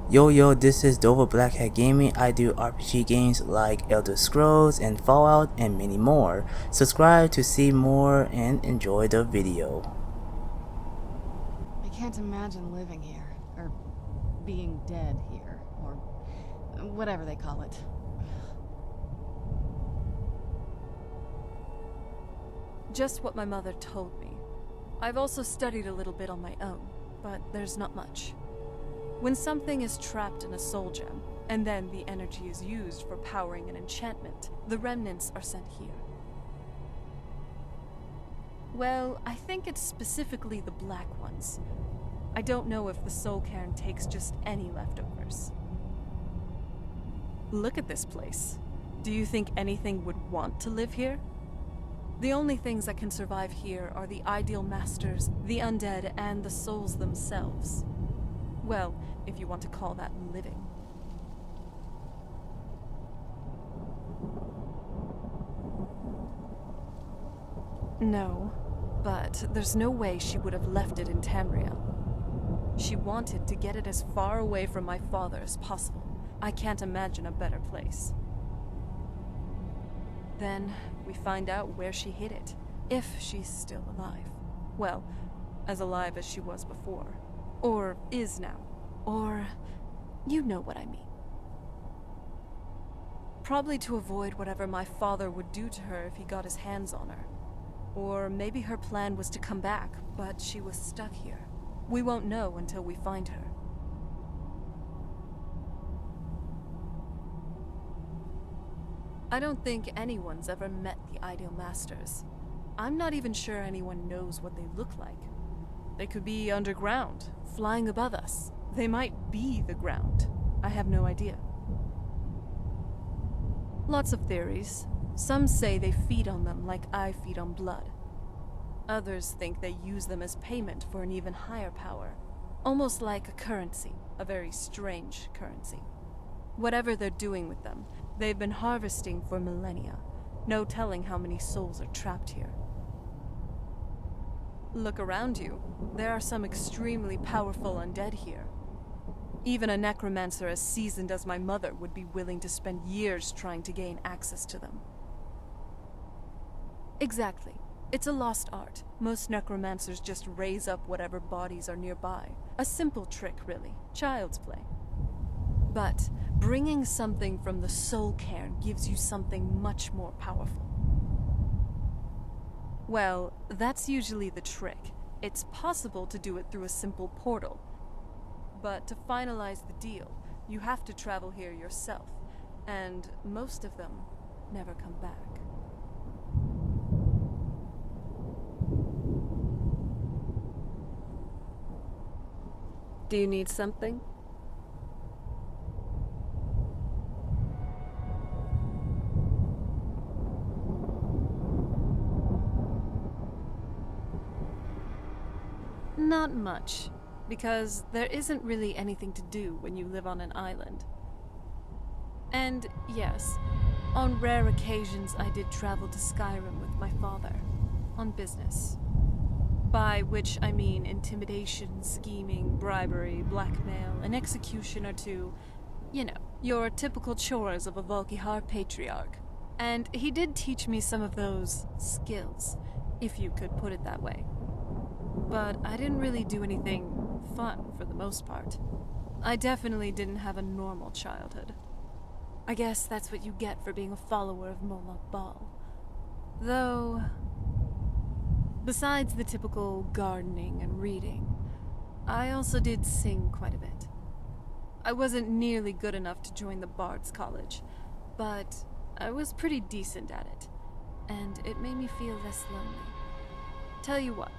Yo, this is Dova Blackhat Gaming. I do RPG games like Elder Scrolls and Fallout and many more. Subscribe to see more and enjoy the video. I can't imagine living here, or being dead here, or whatever they call it. Just what my mother told me. I've also studied a little bit on my own, but there's not much. When something is trapped in a soul gem, and then the energy is used for powering an enchantment, the remnants are sent here. Well, I think it's specifically the black ones. I don't know if the soul cairn takes just any leftovers. Look at this place. Do you think anything would want to live here? The only things that can survive here are the ideal masters, the undead, and the souls themselves. Well, if you want to call that living. No, but there's no way she would have left it in Tamriel. She wanted to get it as far away from my father as possible. I can't imagine a better place. Then we find out where she hid it, if she's still alive. Well, as alive as she was before. Or is now. Or, you know what I mean. Probably to avoid whatever my father would do to her if he got his hands on her. Or maybe her plan was to come back, but she was stuck here. We won't know until we find her. I don't think anyone's ever met the Ideal Masters. I'm not even sure anyone knows what they look like. They could be underground, flying above us. They might be the ground. I have no idea. Lots of theories. Some say they feed on them like I feed on blood. Others think they use them as payment for an even higher power. Almost like a currency, a very strange currency. Whatever they're doing with them, they've been harvesting for millennia. No telling how many souls are trapped here. Look around you. There are some extremely powerful undead here. Even a necromancer as seasoned as my mother would be willing to spend years trying to gain access to them. Exactly. It's a lost art. Most necromancers just raise up whatever bodies are nearby. A simple trick, really. Child's play. But bringing something from the soul cairn gives you something much more powerful. Well, that's usually the trick. It's possible to do it through a simple portal. But to finalize the deal, you have to travel here yourself. And most of them never come back. Do you need something? Not much, because there isn't really anything to do when you live on an island. And yes, on rare occasions I did travel to Skyrim with my father, on business. By which I mean intimidation, scheming, bribery, blackmail, an execution or two. You know, your typical chores of a Volkihar patriarch. And he did teach me some of those skills, if you could put it that way. But I didn't really do anything fun for the most part. I definitely didn't have a normal childhood. I guess that's what you get for being a follower of Moloch Baal. Though, besides the typical gardening and reading, I also did sing quite a bit. I wasn't nearly good enough to join the Bard's College, but I was pretty decent at it, and it made me feel less lonely. Tell you what,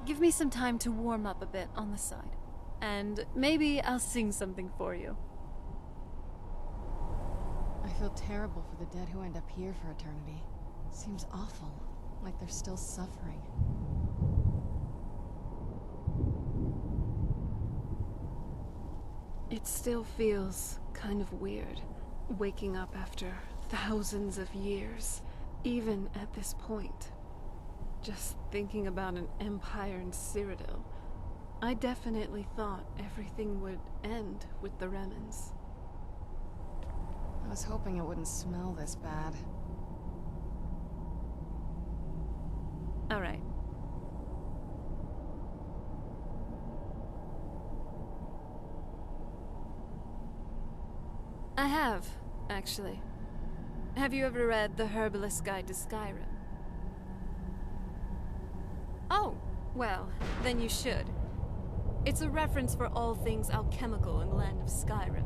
give me some time to warm up a bit on the side, and maybe I'll sing something for you. I feel terrible for the dead who end up here for eternity. Seems awful, like they're still suffering. It still feels kind of weird, waking up after thousands of years, even at this point. Just thinking about an empire in Cyrodiil. I definitely thought everything would end with the Remens. I was hoping it wouldn't smell this bad. All right. I have, actually. Have you ever read The Herbalist's Guide to Skyrim? Oh, well, then you should. It's a reference for all things alchemical in the land of Skyrim.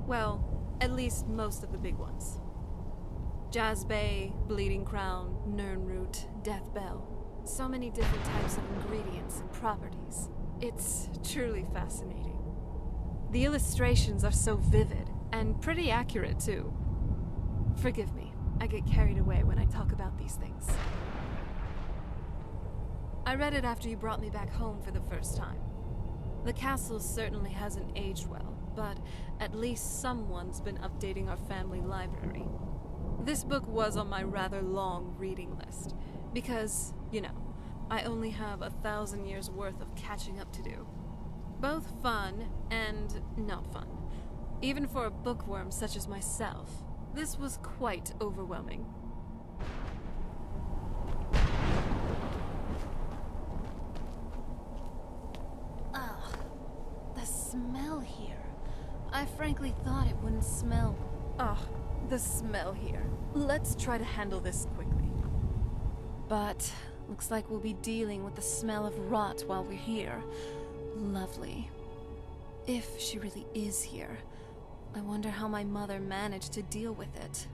Well, at least most of the big ones. Jazbay, Bleeding Crown, Nirnroot, Death Bell. So many different types of ingredients and properties. It's truly fascinating. The illustrations are so vivid, and pretty accurate too. Forgive me, I get carried away when I talk about these things. I read it after you brought me back home for the first time. The castle certainly hasn't aged well, but at least someone's been updating our family library. This book was on my rather long reading list, because, you know, I only have 1,000 years worth of catching up to do. Both fun and not fun. Even for a bookworm such as myself, this was quite overwhelming. Ugh, the smell here. I frankly thought it wouldn't smell. Ugh, the smell here. Let's try to handle this quickly. But looks like we'll be dealing with the smell of rot while we're here. Lovely. If she really is here, I wonder how my mother managed to deal with it.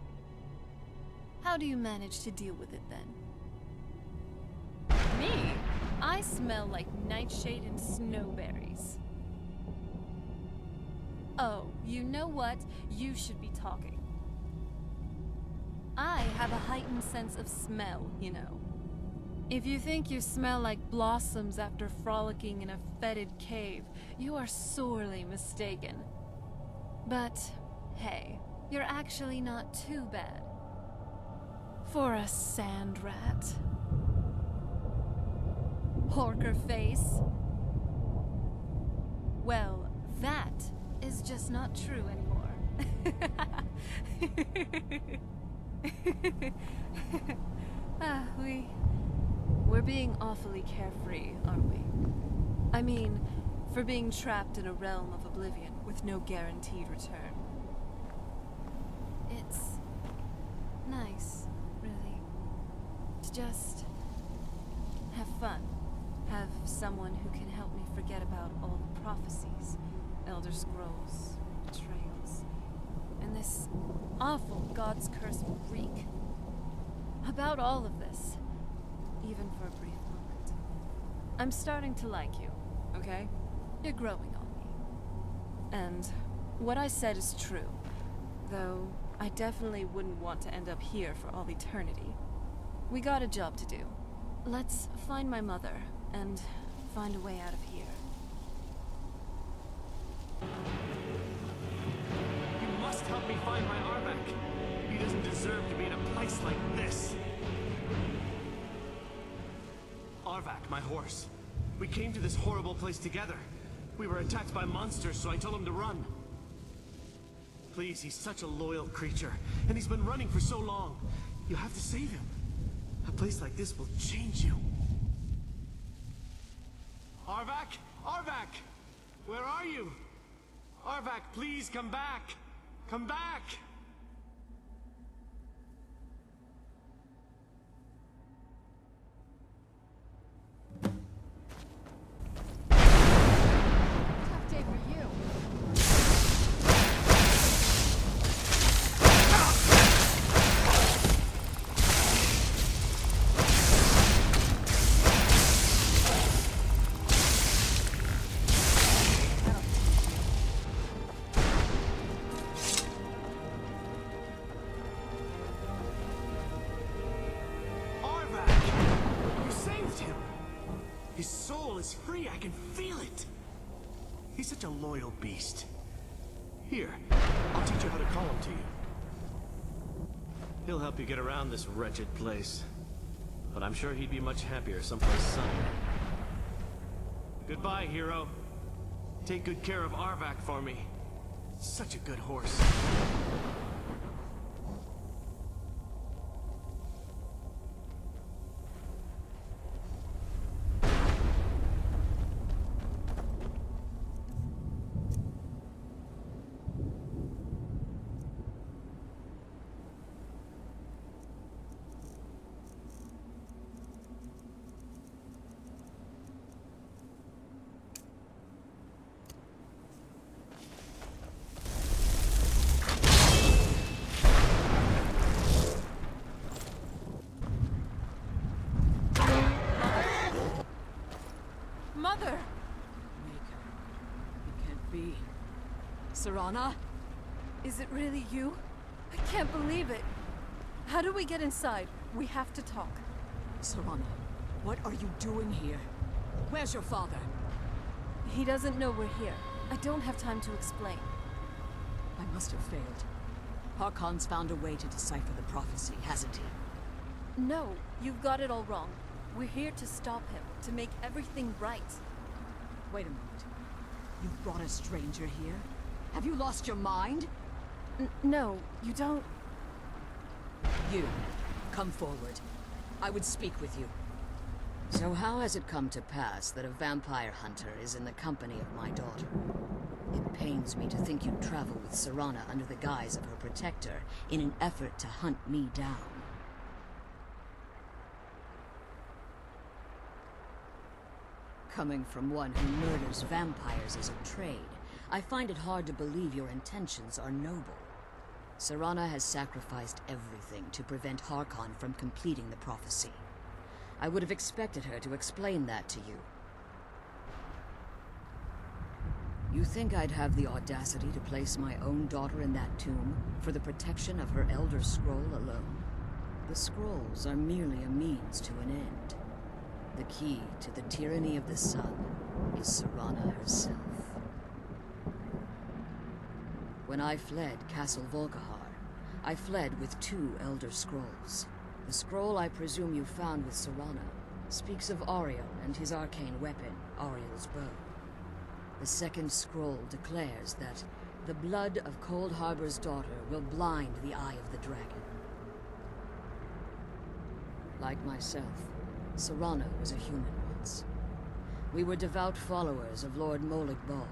How do you manage to deal with it then? Me? I smell like nightshade and snowberries. Oh, you know what? You should be talking. I have a heightened sense of smell, you know. If you think you smell like blossoms after frolicking in a fetid cave, you are sorely mistaken. But, hey, you're actually not too bad. For a sand rat. Porker face. Well, that is just not true anymore. We're being awfully carefree, aren't we? I mean, for being trapped in a realm of oblivion with no guaranteed return. It's nice, really, to just have fun. Have someone who can help me forget about all the prophecies, Elder Scrolls, betrayals, and this awful God's Curse reek. About all of this, even for a brief moment. I'm starting to like you, okay? You're growing on me. And what I said is true, though I definitely wouldn't want to end up here for all eternity. We got a job to do. Let's find my mother and find a way out of here. You must help me find my Arvak. He doesn't deserve to be in a place like this. Arvak, my horse. We came to this horrible place together. We were attacked by monsters, so I told him to run. Please, he's such a loyal creature, and he's been running for so long. You have to save him. A place like this will change you. Arvak? Arvak! Where are you? Arvak, please come back! Come back! Tough day for you. His soul is free, I can feel it! He's such a loyal beast. Here, I'll teach you how to call him to you. He'll help you get around this wretched place. But I'm sure he'd be much happier someplace sunny. Goodbye, hero. Take good care of Arvak for me. Such a good horse. Mother! Maker. It can't be. Serana? Is it really you? I can't believe it. How do we get inside? We have to talk. Serana, what are you doing here? Where's your father? He doesn't know we're here. I don't have time to explain. I must have failed. Harkon's found a way to decipher the prophecy, hasn't he? No, you've got it all wrong. We're here to stop him, to make everything right. Wait a minute. You've brought a stranger here? Have you lost your mind? No, you don't... You, come forward. I would speak with you. So how has it come to pass that a vampire hunter is in the company of my daughter? It pains me to think you travel with Serana under the guise of her protector in an effort to hunt me down. Coming from one who murders vampires as a trade, I find it hard to believe your intentions are noble. Serana has sacrificed everything to prevent Harkon from completing the prophecy. I would have expected her to explain that to you. You think I'd have the audacity to place my own daughter in that tomb for the protection of her Elder Scroll alone? The scrolls are merely a means to an end. The key to the tyranny of the sun is Serana herself. When I fled Castle Volkihar, I fled with 2 Elder Scrolls. The scroll I presume you found with Serana speaks of Ariel and his arcane weapon, Ariel's bow. The second scroll declares that the blood of Cold Harbor's daughter will blind the eye of the dragon. Like myself, Serana was a human once. We were devout followers of Lord Molig Bal.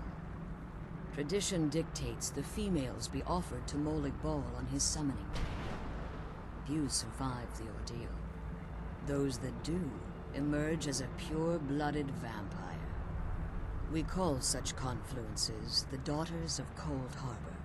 Tradition dictates the females be offered to Molig Bal on his summoning day. Few survive the ordeal. Those that do emerge as a pure-blooded vampire. We call such confluences the Daughters of Cold Harbor.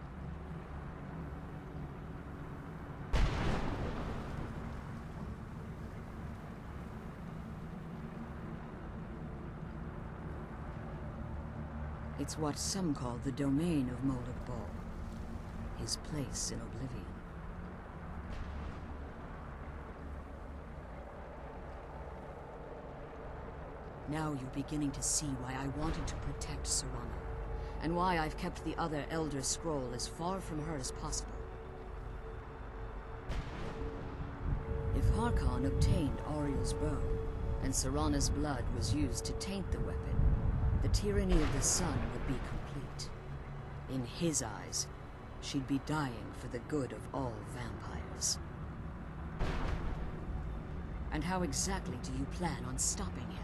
It's what some call the domain of Molig Bal, his place in oblivion. Now you're beginning to see why I wanted to protect Serana, and why I've kept the other Elder Scroll as far from her as possible. If Harkon obtained Ariel's bow, and Serana's blood was used to taint the weapon, the tyranny of the sun would be complete. In his eyes, she'd be dying for the good of all vampires. And how exactly do you plan on stopping him?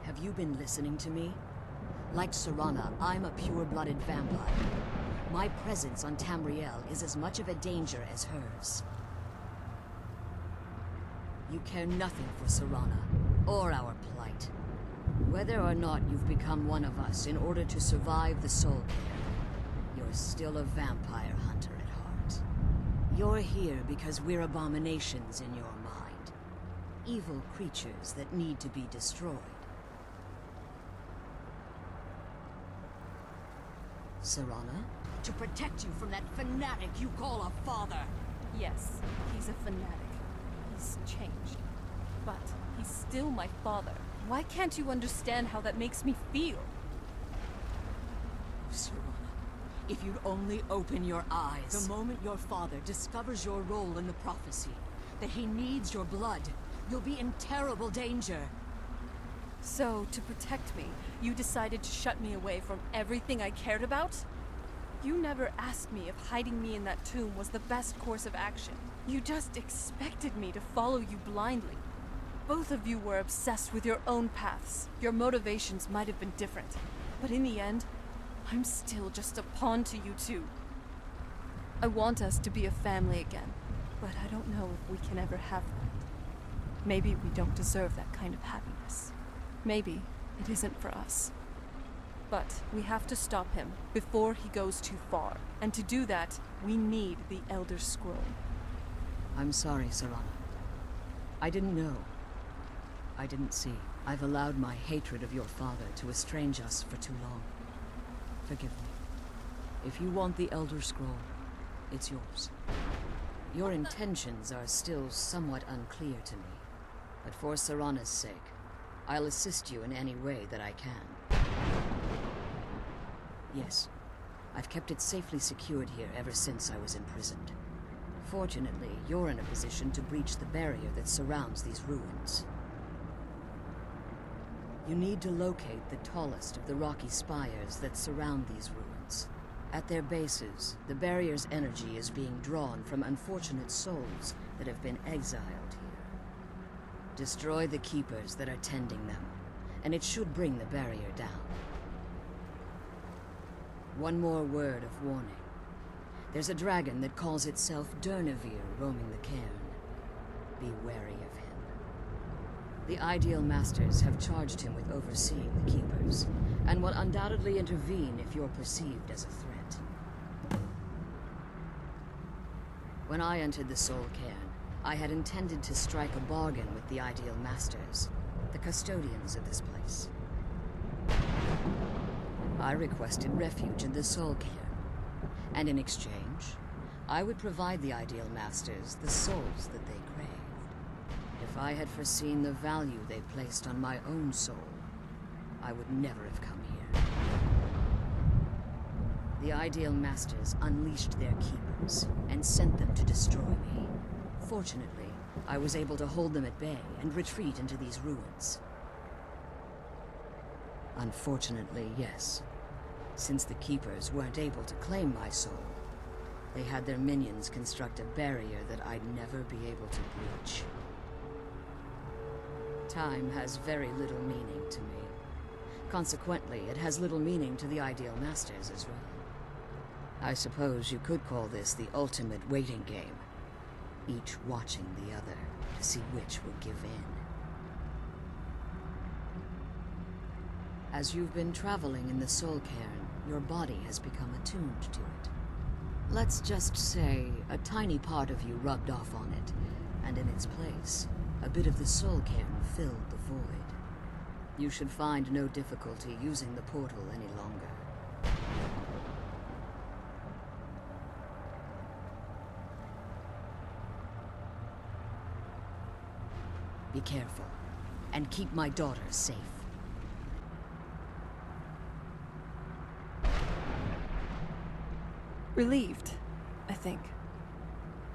Have you been listening to me? Like Serana, I'm a pure-blooded vampire. My presence on Tamriel is as much of a danger as hers. You care nothing for Serana, or our plight. Whether or not you've become one of us in order to survive the Soul Care, you're still a vampire hunter at heart. You're here because we're abominations in your mind. Evil creatures that need to be destroyed. Serana? To protect you from that fanatic you call a father! Yes, he's a fanatic. He's changed. But he's still my father. Why can't you understand how that makes me feel? Serana, if you'd only open your eyes. The moment your father discovers your role in the prophecy, that he needs your blood, you'll be in terrible danger. So, to protect me, you decided to shut me away from everything I cared about? You never asked me if hiding me in that tomb was the best course of action. You just expected me to follow you blindly. Both of you were obsessed with your own paths. Your motivations might have been different, but in the end, I'm still just a pawn to you two. I want us to be a family again, but I don't know if we can ever have that. Maybe we don't deserve that kind of happiness. Maybe it isn't for us. But we have to stop him before he goes too far. And to do that, we need the Elder Scroll. I'm sorry, Serana. I didn't know. I didn't see. I've allowed my hatred of your father to estrange us for too long. Forgive me. If you want the Elder Scroll, it's yours. Your intentions are still somewhat unclear to me, but for Serana's sake, I'll assist you in any way that I can. Yes, I've kept it safely secured here ever since I was imprisoned. Fortunately, you're in a position to breach the barrier that surrounds these ruins. You need to locate the tallest of the rocky spires that surround these ruins. At their bases, the barrier's energy is being drawn from unfortunate souls that have been exiled here. Destroy the keepers that are tending them, and it should bring the barrier down. One more word of warning. There's a dragon that calls itself Durnevere roaming the cairn. Be wary of him. The Ideal Masters have charged him with overseeing the Keepers, and will undoubtedly intervene if you're perceived as a threat. When I entered the Soul Cairn, I had intended to strike a bargain with the Ideal Masters, the custodians of this place. I requested refuge in the Soul Cairn, and in exchange, I would provide the Ideal Masters the souls that they craved. If I had foreseen the value they placed on my own soul, I would never have come here. The Ideal Masters unleashed their keepers and sent them to destroy me. Fortunately, I was able to hold them at bay and retreat into these ruins. Unfortunately, yes. Since the Keepers weren't able to claim my soul, they had their minions construct a barrier that I'd never be able to breach. Time has very little meaning to me. Consequently, it has little meaning to the Ideal Masters as well. I suppose you could call this the ultimate waiting game, each watching the other to see which will give in. As you've been traveling in the Soul Cairn, your body has become attuned to it. Let's just say a tiny part of you rubbed off on it, and in its place, a bit of the Soul Cairn filled the void. You should find no difficulty using the portal any longer. Be careful, and keep my daughter safe. Relieved, I think.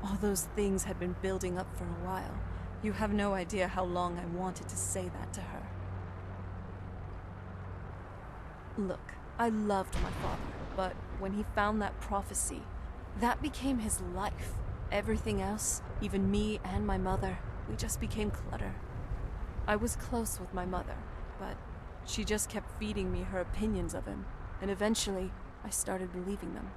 All those things had been building up for a while. You have no idea how long I wanted to say that to her. Look, I loved my father, but when he found that prophecy, that became his life. Everything else, even me and my mother, we just became clutter. I was close with my mother, but she just kept feeding me her opinions of him, and eventually I started believing them.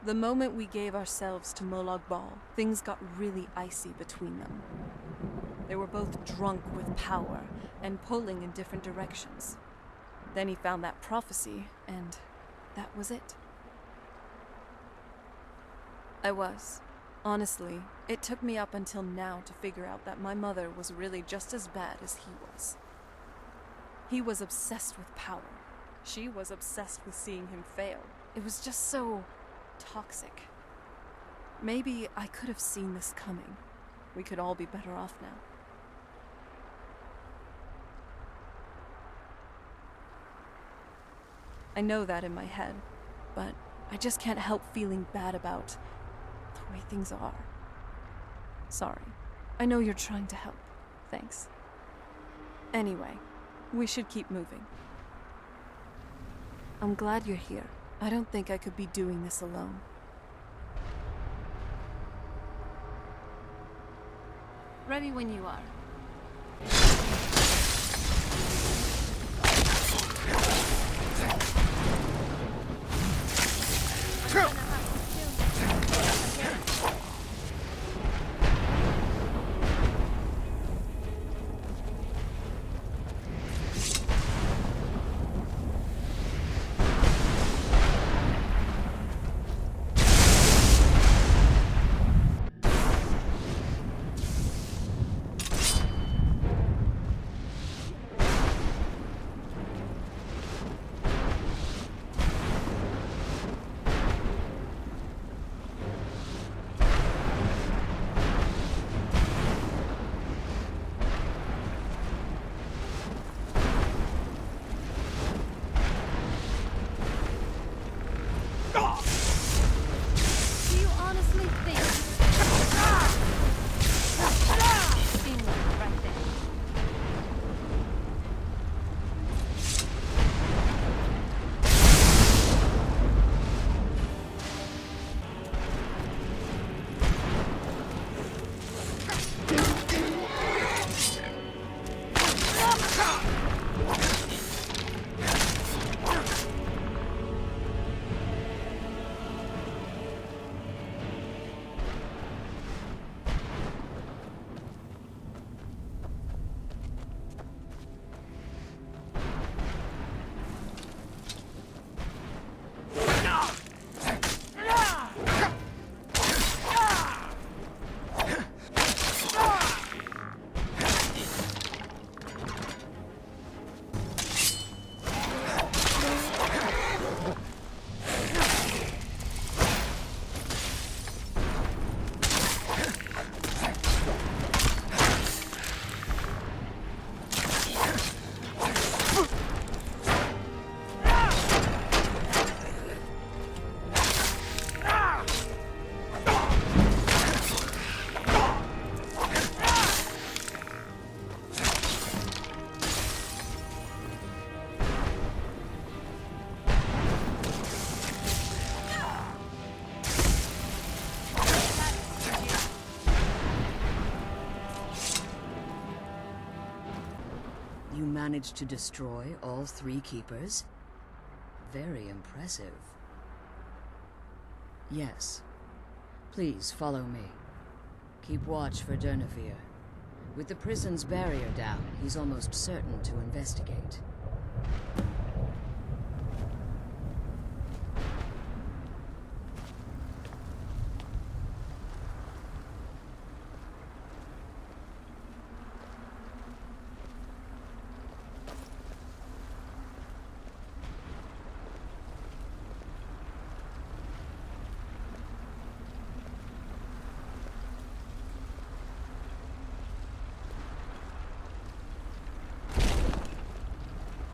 The moment we gave ourselves to Molag Bal, things got really icy between them. They were both drunk with power and pulling in different directions. Then he found that prophecy, and that was it. I was. Honestly, it took me up until now to figure out that my mother was really just as bad as he was. He was obsessed with power. She was obsessed with seeing him fail. It was just so toxic. Maybe I could have seen this coming, we could all be better off now. I know that in my head, but I just can't help feeling bad about the way things are. Sorry. I know you're trying to help. Thanks. Anyway, we should keep moving. I'm glad you're here. I don't think I could be doing this alone. Ready when you are. You managed to destroy all 3 keepers? Very impressive. Yes. Please follow me. Keep watch for Durnavir. With the prison's barrier down, he's almost certain to investigate.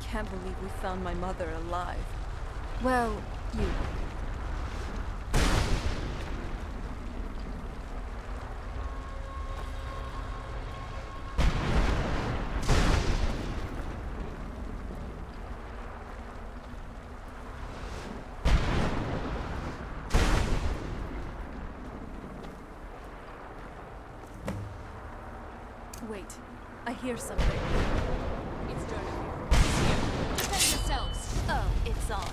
Can't believe we found my mother alive. Well, you. Wait, I hear something. It's Durnavir. He's here. Defend yourselves! Oh, it's on.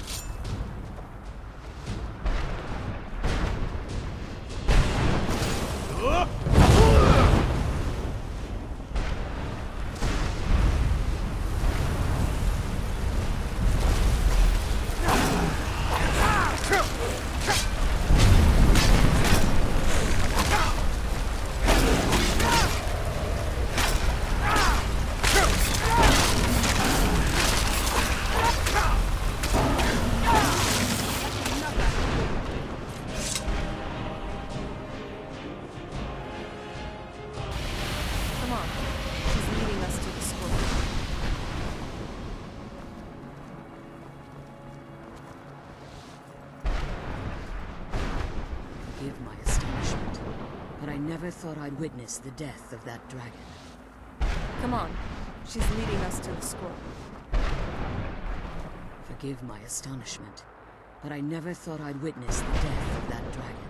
never thought I'd witness the death of that dragon. Come on. She's leading us to the scroll. Forgive my astonishment, but I never thought I'd witness the death of that dragon.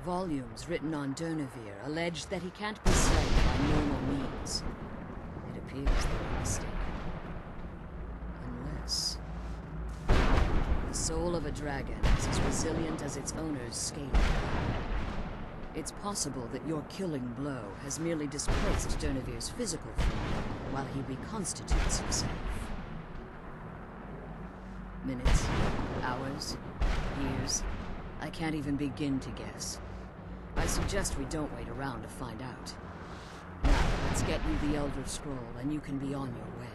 Volumes written on Durnevere allege that he can't be slain by normal means. It appears they're a mistake. Unless... the soul of a dragon is as resilient as its owner's scaly power. It's possible that your killing blow has merely displaced Durnevere's physical form while he reconstitutes himself. Minutes, hours, years, I can't even begin to guess. I suggest we don't wait around to find out. Now, let's get you the Elder Scroll and you can be on your way.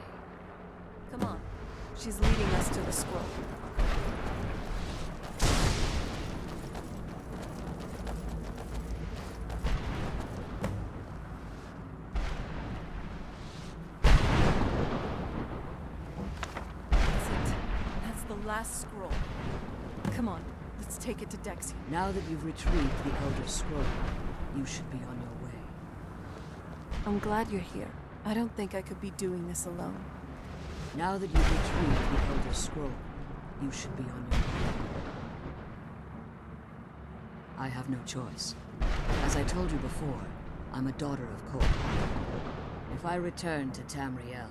Come on. She's leading us to the scroll. That's it. That's the last scroll. Come on, let's take it to Dexia. Now that you've retrieved the Elder Scroll, you should be on your way. I'm glad you're here. I don't think I could be doing this alone. Now that you've retrieved the Elder Scroll, you should be on your way. I have no choice. As I told you before, I'm a daughter of Cold. If I return to Tamriel,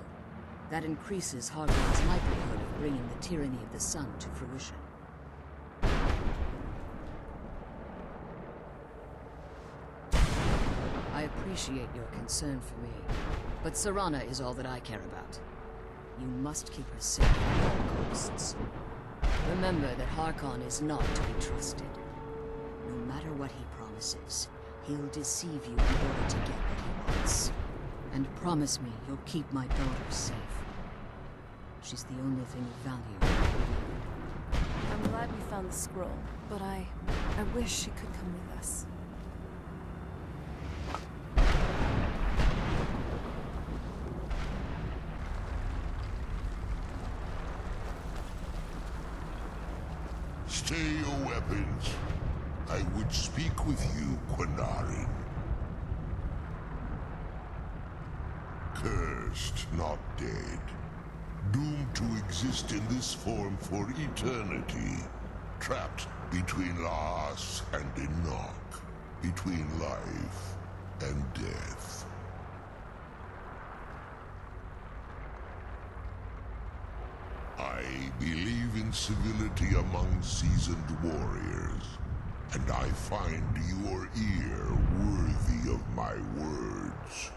that increases Harkon's likelihood of bringing the tyranny of the sun to fruition. I appreciate your concern for me, but Serana is all that I care about. You must keep her safe at all costs. Remember that Harkon is not to be trusted. No matter what he promises, he'll deceive you in order to get what he wants. And promise me you'll keep my daughter safe. She's the only thing of value. I'm glad we found the scroll, but I wish she could come with us. Stay your weapons. I would speak with you, Quinarin. Cursed, not dead. Doomed to exist in this form for eternity. Trapped between Laas and Enoch. Between life and death. I believe in civility among seasoned warriors, and I find your ear worthy of my words.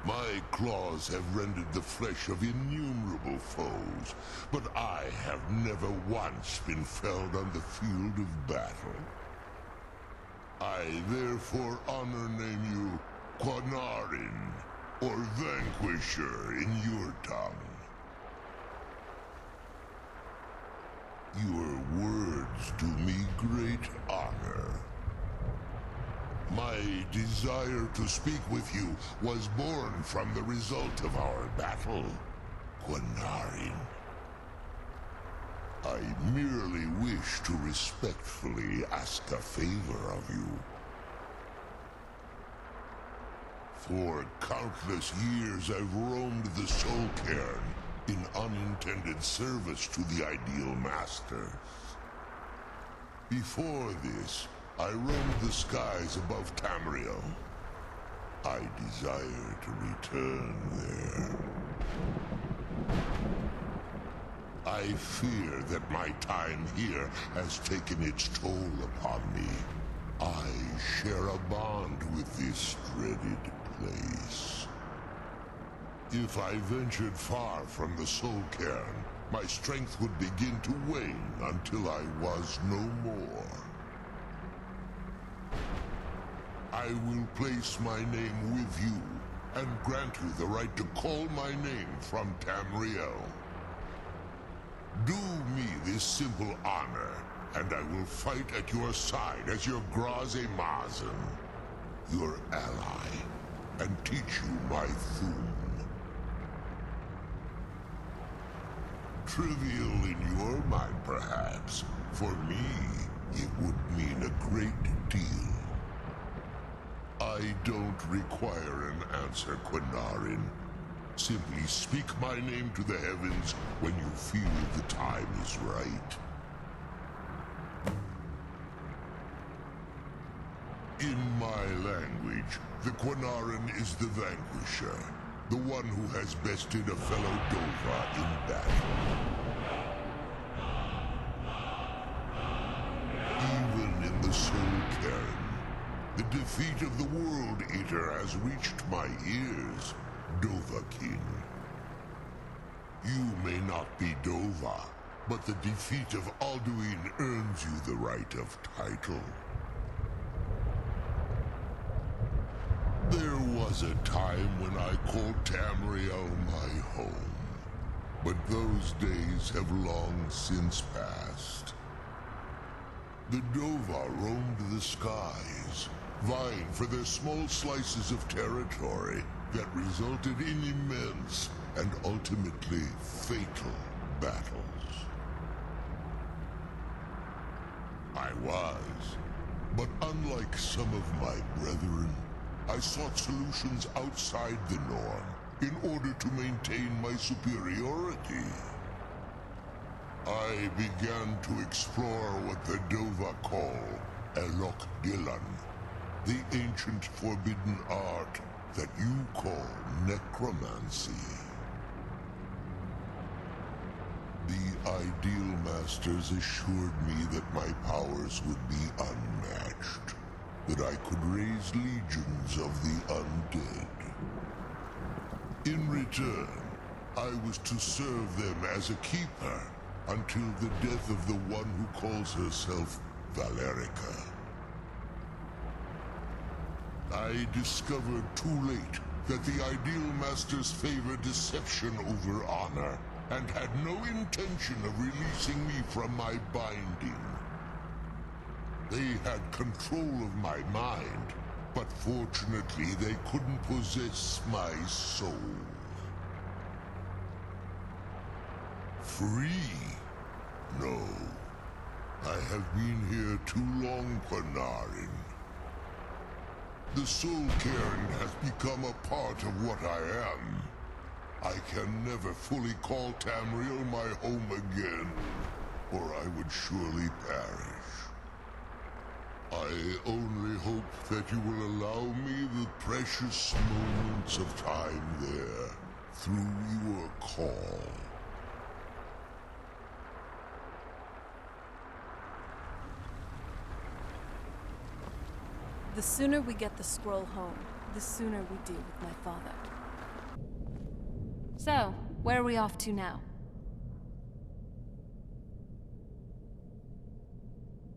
My claws have rended the flesh of innumerable foes, but I have never once been felled on the field of battle. I therefore honor name you Quinarin, or Vanquisher in your tongue. Your words do me great honor. My desire to speak with you was born from the result of our battle, Quinarin. I merely wish to respectfully ask a favor of you. For countless years I've roamed the Soul Cairn in unintended service to the Ideal Masters. Before this, I roamed the skies above Tamriel. I desire to return there. I fear that my time here has taken its toll upon me. I share a bond with this dreaded place. If I ventured far from the Soul Cairn, my strength would begin to wane until I was no more. I will place my name with you, and grant you the right to call my name from Tamriel. Do me this simple honor, and I will fight at your side as your Graze Mazen, your ally, and teach you my Thum. Trivial in your mind, perhaps. For me, it would mean a great deal. I don't require an answer, Quinarin. Simply speak my name to the heavens when you feel the time is right. In my language, the Quinarin is the vanquisher, the one who has bested a fellow Dova in battle. Even in the Soul Cairn, the defeat of the World Eater has reached my ears, Dova King. You may not be Dova, but the defeat of Alduin earns you the right of title. There was a time when I called Tamriel my home, but those days have long since passed. The Dova roamed the skies, vying for their small slices of territory that resulted in immense and ultimately fatal battles. I was, but unlike some of my brethren, I sought solutions outside the norm in order to maintain my superiority. I began to explore what the Dova call Elok Gillan, the ancient forbidden art that you call necromancy. The Ideal Masters assured me that my powers would be unmatched, that I could raise legions of the undead. In return, I was to serve them as a keeper until the death of the one who calls herself Valerica. I discovered too late that the Ideal Masters favor deception over honor, and had no intention of releasing me from my binding. They had control of my mind, but fortunately they couldn't possess my soul. Free? No. I have been here too long, Quinarin. The Soul Cairn has become a part of what I am. I can never fully call Tamriel my home again, or I would surely perish. I only hope that you will allow me the precious moments of time there, through your call. The sooner we get the scroll home, the sooner we deal with my father. So, where are we off to now?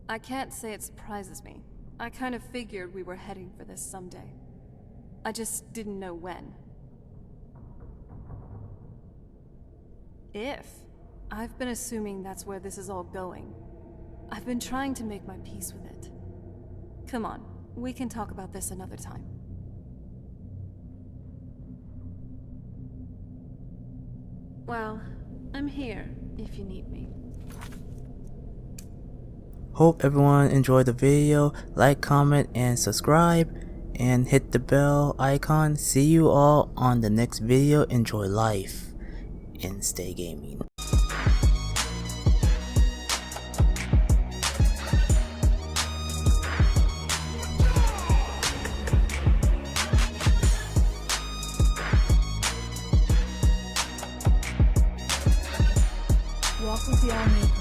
I can't say it surprises me. I kind of figured we were heading for this someday. I just didn't know when. If. I've been assuming that's where this is all going. I've been trying to make my peace with it. Come on, we can talk about this another time. Well, I'm here if you need me. Hope everyone enjoyed the video. Like, comment, and subscribe. And hit the bell icon. See you all on the next video. Enjoy life and stay gaming. Walk with the army.